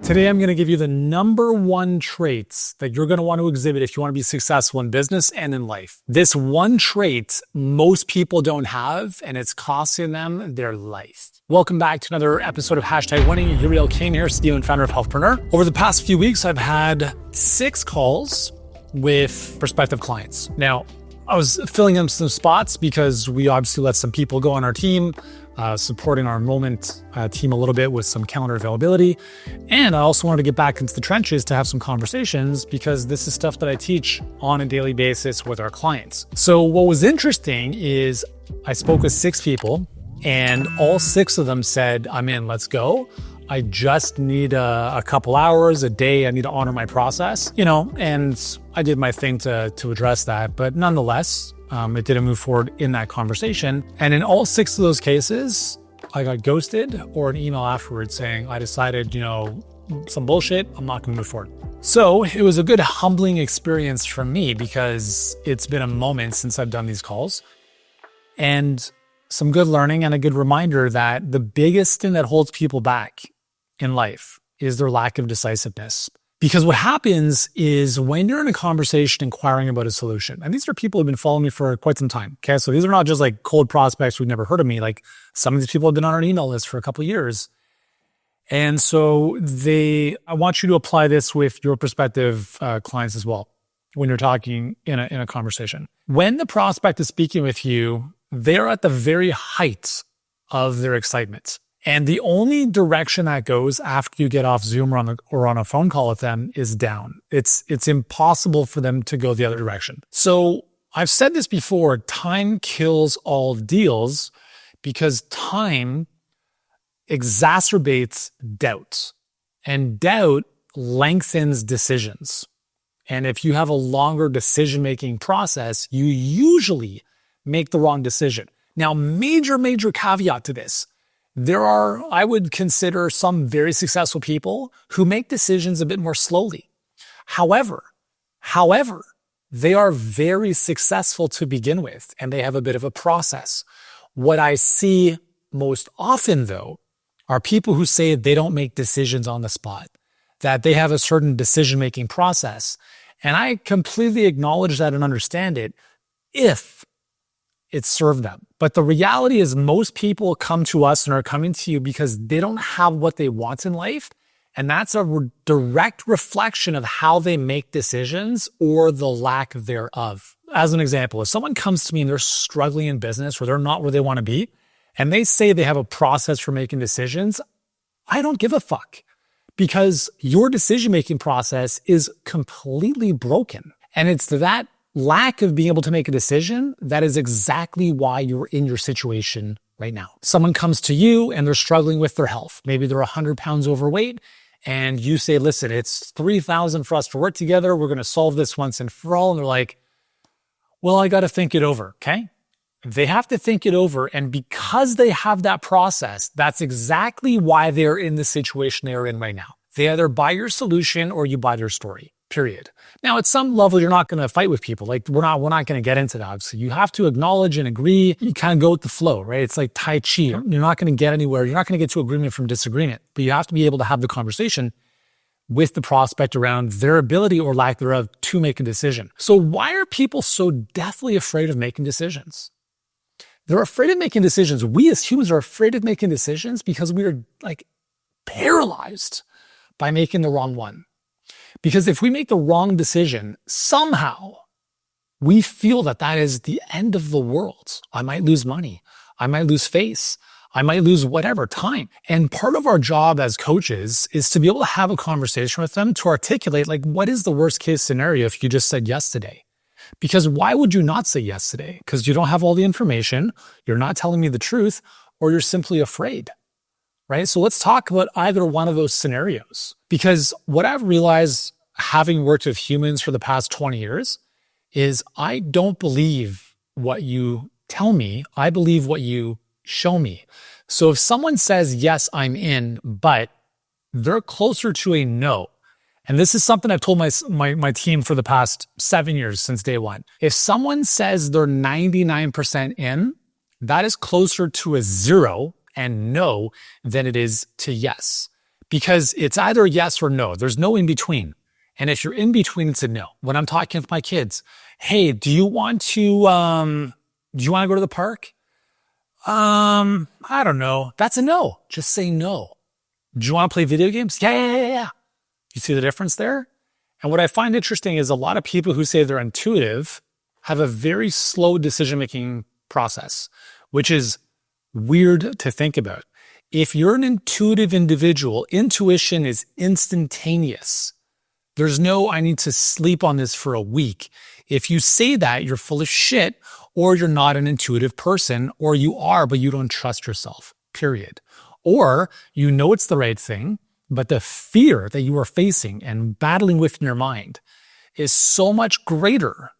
Today, I'm going to give you the number one traits that you're going to want to exhibit if you want to be successful in business and in life. This one trait most people don't have, and it's costing them their life. Welcome back to another episode of #Winning. Yuri Elkaim here, CEO and founder of Healthpreneur. Over the past few weeks, I've had 6 calls with prospective clients. Now, I was filling in some spots because we obviously let some people go on our team, supporting our enrollment team a little bit with some calendar availability. And I also wanted to get back into the trenches to have some conversations because this is stuff that I teach on a daily basis with our clients. So what was interesting is I spoke with 6 people and all 6 of them said, I'm in, let's go. I just need a couple hours, a day. I need to honor my process, and I did my thing to address that. But nonetheless, it didn't move forward in that conversation. And in all 6 of those cases, I got ghosted or an email afterwards saying, I decided, some bullshit, I'm not going to move forward. So it was a good humbling experience for me because it's been a moment since I've done these calls. And some good learning and a good reminder that the biggest thing that holds people back in life is their lack of decisiveness. Because what happens is when you're in a conversation inquiring about a solution, and these are people who've been following me for quite some time. Okay. So these are not just like cold prospects who've never heard of me. Like some of these people have been on our email list for a couple of years. And so I want you to apply this with your prospective clients as well when you're talking in a conversation. When the prospect is speaking with you, they're at the very height of their excitement. And the only direction that goes after you get off Zoom or on a phone call with them is down. It's impossible for them to go the other direction. So I've said this before, time kills all deals because time exacerbates doubt, and doubt lengthens decisions. And if you have a longer decision-making process, you usually make the wrong decision. Now, major caveat to this. There are, I would consider, some very successful people who make decisions a bit more slowly. However, they are very successful to begin with, and they have a bit of a process. What I see most often, though, are people who say they don't make decisions on the spot, that they have a certain decision-making process. And I completely acknowledge that and understand it if it served them. But the reality is most people come to us and are coming to you because they don't have what they want in life. And that's a direct reflection of how they make decisions or the lack thereof. As an example, if someone comes to me and they're struggling in business or they're not where they want to be, and they say they have a process for making decisions, I don't give a fuck because your decision-making process is completely broken. And it's that lack of being able to make a decision that is exactly why you're in your situation right now. Someone comes to you and they're struggling with their health. Maybe they're 100 pounds overweight and you say, listen, it's 3,000 for us to work together. We're going to solve this once and for all. And they're like, well, I got to think it over. Okay. They have to think it over. And because they have that process, that's exactly why they're in the situation they're in right now. They either buy your solution or you buy their story. Period. Now, at some level, you're not going to fight with people. Like we're not going to get into that. So you have to acknowledge and agree. You kind of go with the flow, right? It's like Tai Chi. You're not going to get anywhere. You're not going to get to agreement from disagreement, but you have to be able to have the conversation with the prospect around their ability or lack thereof to make a decision. So why are people so deathly afraid of making decisions? They're afraid of making decisions. We as humans are afraid of making decisions because we are like paralyzed by making the wrong one. Because if we make the wrong decision, somehow we feel that is the end of the world. I might lose money. I might lose face. I might lose whatever time. And part of our job as coaches is to be able to have a conversation with them to articulate like, what is the worst case scenario if you just said yes today? Because why would you not say yes today? Because you don't have all the information. You're not telling me the truth, or you're simply afraid. Right? So let's talk about either one of those scenarios. Because what I've realized having worked with humans for the past 20 years is I don't believe what you tell me. I believe what you show me. So if someone says, yes, I'm in, but they're closer to a no, and this is something I've told my team for the past 7 years since day one. If someone says they're 99% in, that is closer to a 0 and no than it is to yes. because it's either yes or no. There's no in between. And if you're in between, it's a no. When I'm talking with my kids, hey, do you want to go to the park? I don't know. That's a no. Just say no. Do you want to play video games? Yeah. You see the difference there? And what I find interesting is a lot of people who say they're intuitive have a very slow decision-making process, which is weird to think about. If you're an intuitive individual, intuition is instantaneous. There's no, I need to sleep on this for a week. If you say that, you're full of shit, or you're not an intuitive person, or you are, but you don't trust yourself, period. Or you know it's the right thing, but the fear that you are facing and battling within your mind is so much greater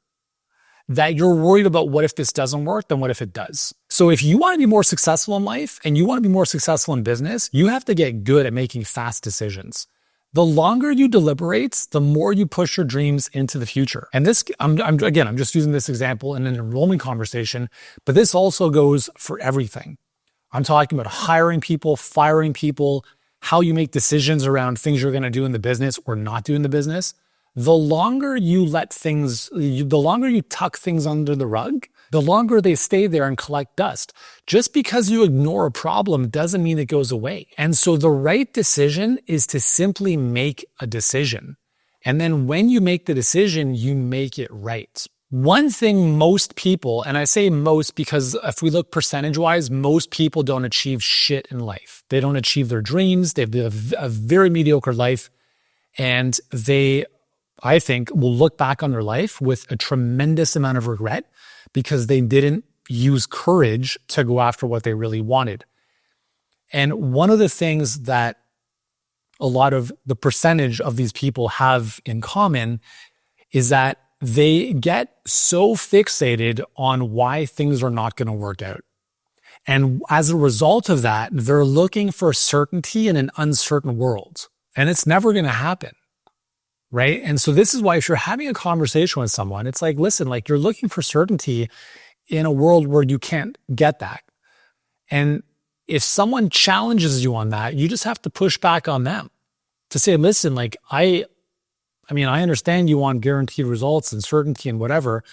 that you're worried about what if this doesn't work than what if it does. So if you want to be more successful in life and you want to be more successful in business, you have to get good at making fast decisions. The longer you deliberate, the more you push your dreams into the future. And this, I'm just using this example in an enrollment conversation, but this also goes for everything. I'm talking about hiring people, firing people, how you make decisions around things you're going to do in the business or not do in the business. The longer you the longer you tuck things under the rug, the longer they stay there and collect dust. Just because you ignore a problem doesn't mean it goes away. And so the right decision is to simply make a decision. And then when you make the decision, you make it right. One thing most people, and I say most because if we look percentage-wise, most people don't achieve shit in life. They don't achieve their dreams. They have a very mediocre life. And they, I think, will look back on their life with a tremendous amount of regret because they didn't use courage to go after what they really wanted. And one of the things that a lot of the percentage of these people have in common is that they get so fixated on why things are not going to work out. And as a result of that, they're looking for certainty in an uncertain world. And it's never going to happen. Right? And so this is why if you're having a conversation with someone, it's like, listen, like you're looking for certainty in a world where you can't get that. And if someone challenges you on that, you just have to push back on them to say, listen, like I understand you want guaranteed results and certainty and whatever,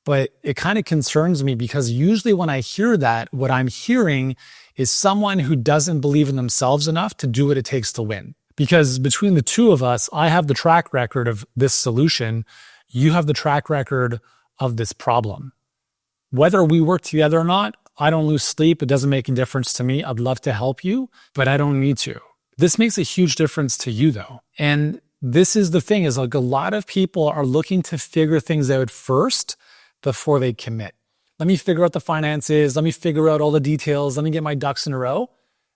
but it kind of concerns me because usually when I hear that, what I'm hearing is someone who doesn't believe in themselves enough to do what it takes to win. Because between the two of us, I have the track record of this solution. You have the track record of this problem. Whether we work together or not, I don't lose sleep. It doesn't make a difference to me. I'd love to help you, but I don't need to. This makes a huge difference to you though. And this is the thing is like a lot of people are looking to figure things out first before they commit. Let me figure out the finances. Let me figure out all the details. Let me get my ducks in a row.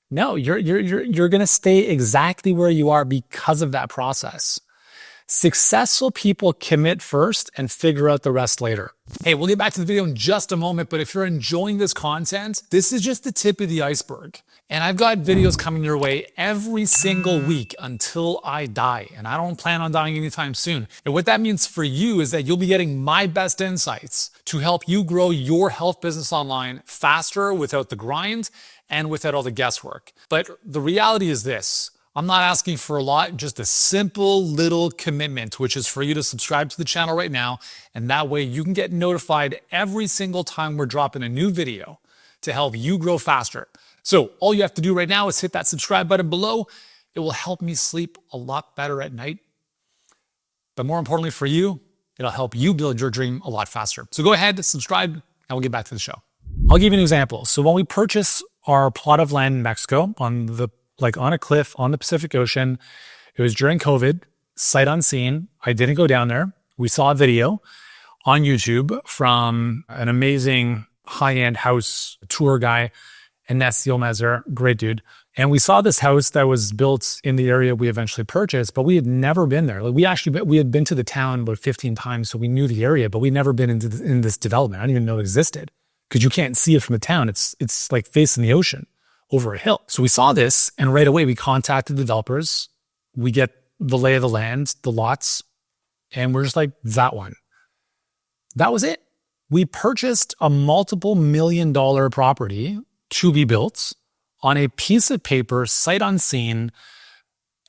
No, you're going to stay exactly where you are because of that process. Successful people commit first and figure out the rest later. Hey, we'll get back to the video in just a moment, but if you're enjoying this content, this is just the tip of the iceberg. And I've got videos coming your way every single week until I die. And I don't plan on dying anytime soon. And what that means for you is that you'll be getting my best insights to help you grow your health business online faster without the grind and without all the guesswork. But the reality is this. I'm not asking for a lot, just a simple little commitment, which is for you to subscribe to the channel right now. And that way you can get notified every single time we're dropping a new video to help you grow faster. So all you have to do right now is hit that subscribe button below. It will help me sleep a lot better at night. But more importantly for you, it'll help you build your dream a lot faster. So go ahead, subscribe, and we'll get back to the show. I'll give you an example. So when we purchased our plot of land in Mexico on a cliff on the Pacific Ocean. It was during COVID, sight unseen. I didn't go down there. We saw a video on YouTube from an amazing high-end house tour guy, Ignacio Mezer, great dude. And we saw this house that was built in the area we eventually purchased, but we had never been there. Like we had been to the town about 15 times, so we knew the area, but we'd never been in this development. I didn't even know it existed because you can't see it from the town. It's like facing the ocean over a hill. So we saw this and right away we contacted the developers. We get the lay of the land, the lots, and we're just like, that one. That was it. We purchased a multiple $1,000,000 property to be built on a piece of paper, sight unseen,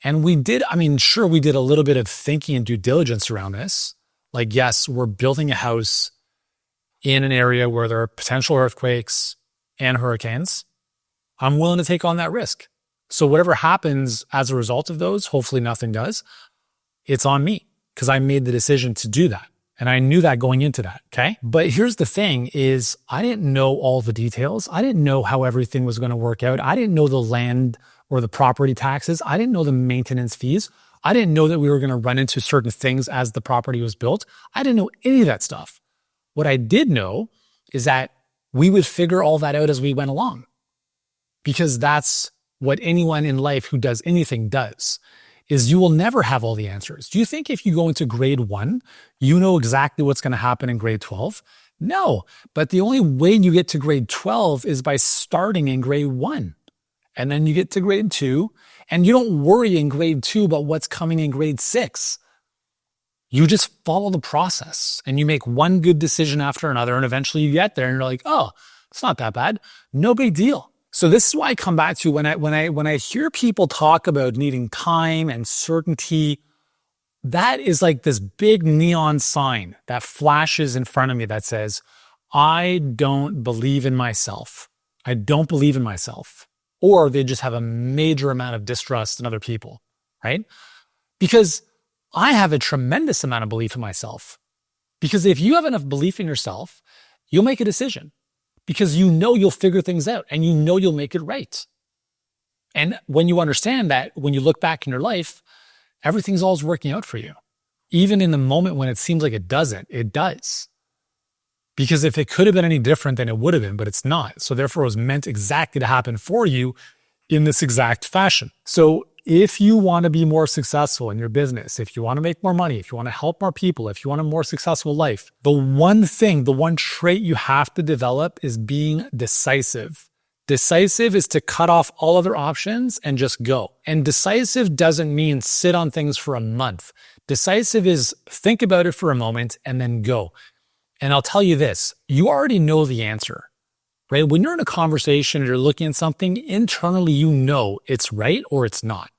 And we did, sure, we did a little bit of thinking and due diligence around this. Like, yes, we're building a house in an area where there are potential earthquakes and hurricanes. I'm willing to take on that risk. So whatever happens as a result of those, hopefully nothing does, it's on me because I made the decision to do that. And I knew that going into that, okay? But here's the thing is I didn't know all the details. I didn't know how everything was going to work out. I didn't know the land or the property taxes. I didn't know the maintenance fees. I didn't know that we were going to run into certain things as the property was built. I didn't know any of that stuff. What I did know is that we would figure all that out as we went along, because that's what anyone in life who does anything does, is you will never have all the answers. Do you think if you go into grade 1, you know exactly what's going to happen in grade 12? No, but the only way you get to grade 12 is by starting in grade 1. And then you get to grade 2, and you don't worry in grade 2 about what's coming in grade 6. You just follow the process and you make one good decision after another, and eventually you get there and you're like, oh, it's not that bad. No big deal. So this is why I come back to when I hear people talk about needing time and certainty, that is like this big neon sign that flashes in front of me that says, I don't believe in myself. I don't believe in myself. Or they just have a major amount of distrust in other people, right? Because I have a tremendous amount of belief in myself. Because if you have enough belief in yourself, you'll make a decision. Because you know you'll figure things out and you know you'll make it right. And when you understand that, when you look back in your life, everything's always working out for you. Even in the moment when it seems like it doesn't, it does. Because if it could have been any different, then it would have been, but it's not. So therefore, it was meant exactly to happen for you in this exact fashion. So if you want to be more successful in your business, if you want to make more money, if you want to help more people, if you want a more successful life, the one trait you have to develop is being decisive. Decisive is to cut off all other options and just go. And decisive doesn't mean sit on things for a month. Decisive is think about it for a moment and then go. And I'll tell you this, you already know the answer. Right? When you're in a conversation or you're looking at something, internally you know it's right or it's not.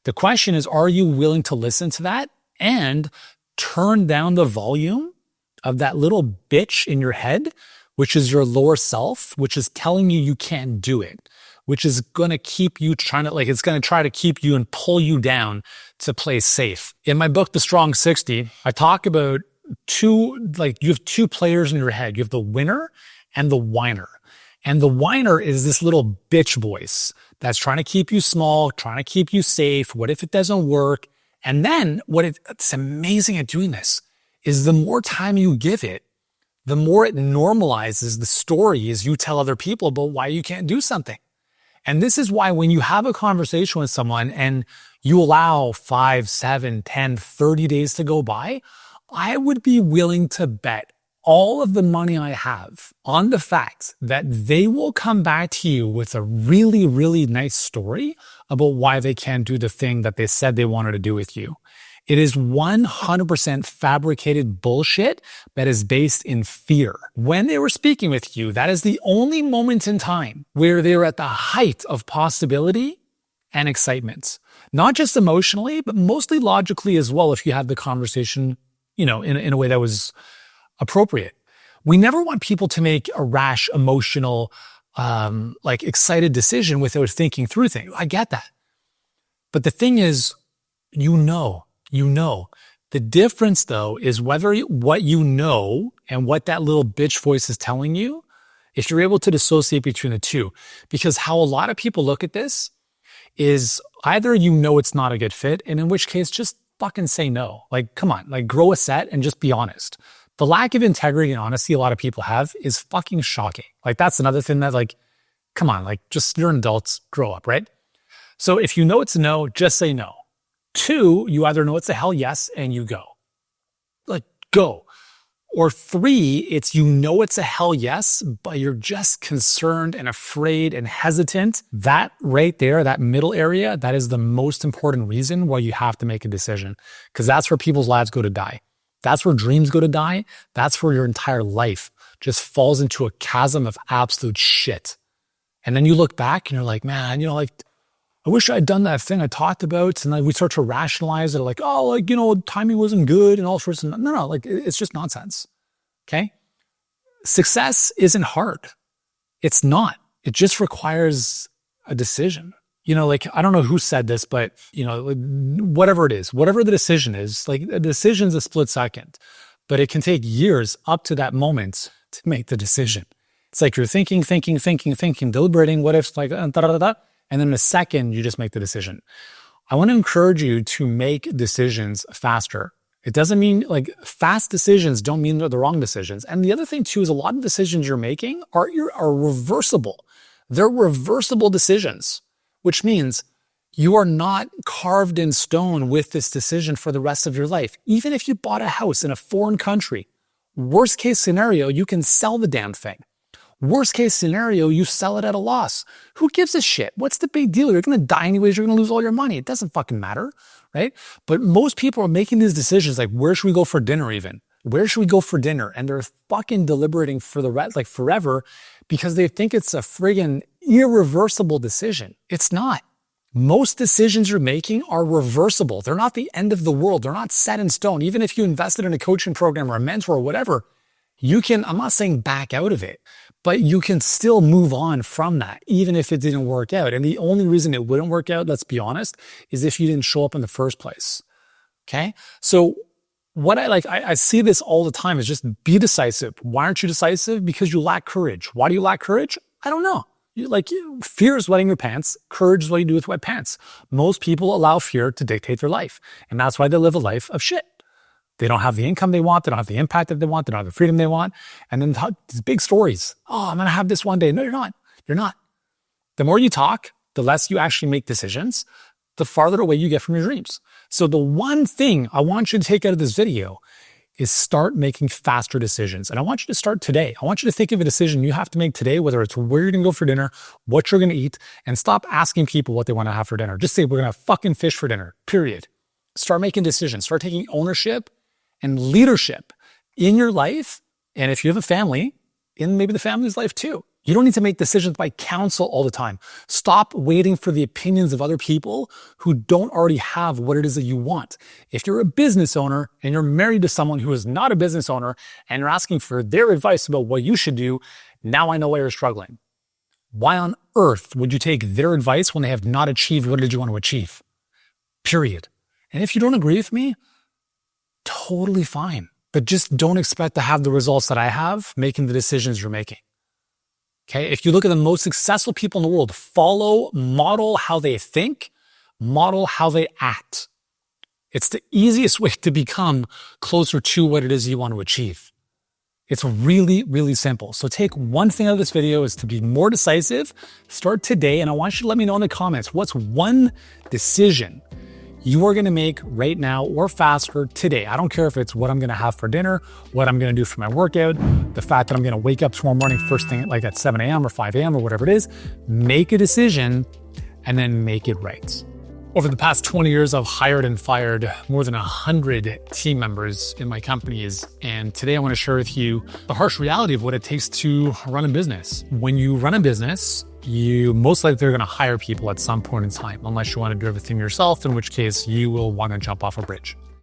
The question is, are you willing to listen to that and turn down the volume of that little bitch in your head, which is your lower self, which is telling you can't do it, which is going to keep you it's going to try to keep you and pull you down to play safe. In my book, The Strong 60, I talk about you have two players in your head. You have the winner and the whiner. And the whiner is this little bitch voice that's trying to keep you small, trying to keep you safe. What if it doesn't work? And then it's amazing at doing this is the more time you give it, the more it normalizes the stories you tell other people about why you can't do something. And this is why when you have a conversation with someone and you allow 5, 7, 10, 30 days to go by, I would be willing to bet all of the money I have on the fact that they will come back to you with a really, really nice story about why they can't do the thing that they said they wanted to do with you. It is 100% fabricated bullshit that is based in fear. When they were speaking with you, that is the only moment in time where they're at the height of possibility and excitement. Not just emotionally, but mostly logically as well if you had the conversation, in a way that was appropriate. We never want people to make a rash, emotional, excited decision without thinking through things. I get that. But the thing is, you know. The difference though is whether what you know and what that little bitch voice is telling you, if you're able to dissociate between the two. Because how a lot of people look at this is either it's not a good fit, and in which case just fucking say no. Come on, grow a set and just be honest. The lack of integrity and honesty a lot of people have is fucking shocking. That's another thing that come on, just you're an adult, grow up, right? So if you know it's a no, just say no. 2, you either know it's a hell yes and you go. Go. Or 3, it's it's a hell yes, but you're just concerned and afraid and hesitant. That right there, that middle area, that is the most important reason why you have to make a decision. Because that's where people's lives go to die. That's where dreams go to die. That's where your entire life just falls into a chasm of absolute shit. And then you look back and you're like, man, I I wish I'd done that thing I talked about. And then we start to rationalize it like, oh, like, timing wasn't good and all sorts of, no, like it's just nonsense. Okay. Success isn't hard. It's not. It just requires a decision. Like, I don't know who said this, but whatever it is, whatever the decision is, like a decision's a split second, but it can take years up to that moment to make the decision. It's like you're thinking, deliberating, what if, like, and then in a second, you just make the decision. I want to encourage you to make decisions faster. It doesn't mean, like, fast decisions don't mean they're the wrong decisions. And the other thing too is a lot of decisions you're making are reversible. They're reversible decisions, which means you are not carved in stone with this decision for the rest of your life. Even if you bought a house in a foreign country, worst case scenario, you can sell the damn thing. Worst case scenario, you sell it at a loss. Who gives a shit? What's the big deal? You're going to die anyways. You're going to lose all your money. It doesn't fucking matter, right? But most people are making these decisions like, where should we go for dinner even? Where should we go for dinner? And they're fucking deliberating for the rest, like forever, because they think it's a friggin' irreversible decision. It's not. Most decisions you're making are reversible. They're not the end of the world. They're not set in stone. Even if you invested in a coaching program or a mentor or whatever, you can, I'm not saying back out of it, but you can still move on from that, even if it didn't work out. And the only reason it wouldn't work out, let's be honest, is if you didn't show up in the first place. Okay? So what I see this all the time is just be decisive. Why aren't you decisive? Because you lack courage. Why do you lack courage? I don't know. Fear is wetting your pants. Courage is what you do with wet pants. Most people allow fear to dictate their life. And that's why they live a life of shit. They don't have the income they want. They don't have the impact that they want. They don't have the freedom they want. And then these big stories. Oh, I'm going to have this one day. No, you're not. You're not. The more you talk, the less you actually make decisions, the farther away you get from your dreams. So the one thing I want you to take out of this video is start making faster decisions. And I want you to start today. I want you to think of a decision you have to make today, whether it's where you're going to go for dinner, what you're going to eat, and stop asking people what they want to have for dinner. Just say, we're going to have fucking fish for dinner, period. Start making decisions. Start taking ownership and leadership in your life. And if you have a family, in maybe the family's life too. You don't need to make decisions by counsel all the time. Stop waiting for the opinions of other people who don't already have what it is that you want. If you're a business owner and you're married to someone who is not a business owner and you're asking for their advice about what you should do, now I know why you're struggling. Why on earth would you take their advice when they have not achieved what it is you want to achieve? Period. And if you don't agree with me, totally fine. But just don't expect to have the results that I have making the decisions you're making. Okay, if you look at the most successful people in the world, model how they think, model how they act. It's the easiest way to become closer to what it is you want to achieve. It's really, really simple. So take one thing out of this video is to be more decisive. Start today, and I want you to let me know in the comments, what's one decision you are going to make right now or faster today? I don't care if it's what I'm going to have for dinner, what I'm going to do for my workout, the fact that I'm going to wake up tomorrow morning first thing like at 7 a.m. or 5 a.m. or whatever it is. Make a decision and then make it right. Over the past 20 years, I've hired and fired more than 100 team members in my companies. And today I want to share with you the harsh reality of what it takes to run a business. When you run a business, you most likely are going to hire people at some point in time, unless you want to do everything yourself, in which case you will want to jump off a bridge.